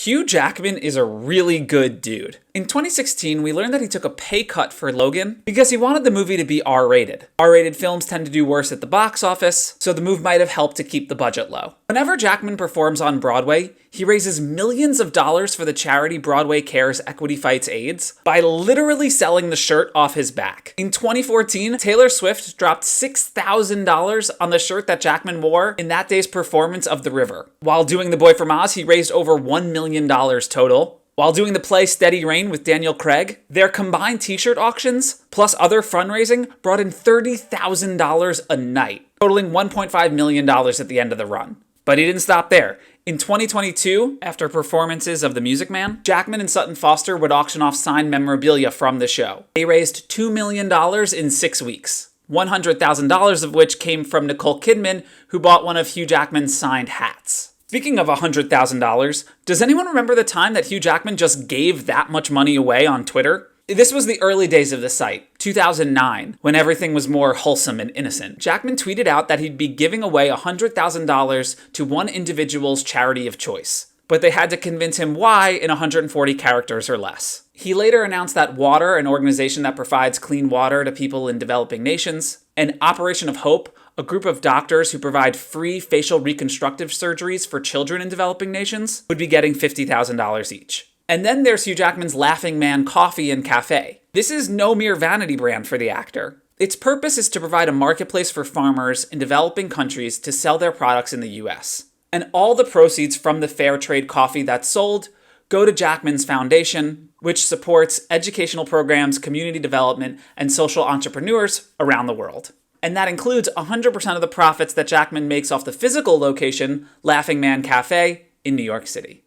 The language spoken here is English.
Hugh Jackman is a really good dude. In 2016, we learned that he took a pay cut for Logan because he wanted the movie to be R-rated. R-rated films tend to do worse at the box office, so the move might have helped to keep the budget low. Whenever Jackman performs on Broadway, he raises millions of dollars for the charity Broadway Cares Equity Fights AIDS by literally selling the shirt off his back. In 2014, Taylor Swift dropped $6,000 on the shirt that Jackman wore in that day's performance of The River. While doing The Boy from Oz, he raised over $1 million total. While doing the play Steady Rain with Daniel Craig, their combined t-shirt auctions, plus other fundraising, brought in $30,000 a night, totaling $1.5 million at the end of the run. But he didn't stop there. In 2022, after performances of The Music Man, Jackman and Sutton Foster would auction off signed memorabilia from the show. They raised $2 million in 6 weeks, $100,000 of which came from Nicole Kidman, who bought one of Hugh Jackman's signed hats. Speaking of $100,000, does anyone remember the time that Hugh Jackman just gave that much money away on Twitter? This was the early days of the site, 2009, when everything was more wholesome and innocent. Jackman tweeted out that he'd be giving away $100,000 to one individual's charity of choice, but they had to convince him why in 140 characters or less. He later announced that Water, an organization that provides clean water to people in developing nations, and Operation of Hope, a group of doctors who provide free facial reconstructive surgeries for children in developing nations, would be getting $50,000 each. And then there's Hugh Jackman's Laughing Man Coffee and Cafe. This is no mere vanity brand for the actor. Its purpose is to provide a marketplace for farmers in developing countries to sell their products in the US. And all the proceeds from the fair trade coffee that's sold go to Jackman's foundation, which supports educational programs, community development, and social entrepreneurs around the world. And that includes 100% of the profits that Jackman makes off the physical location, Laughing Man Cafe, in New York City.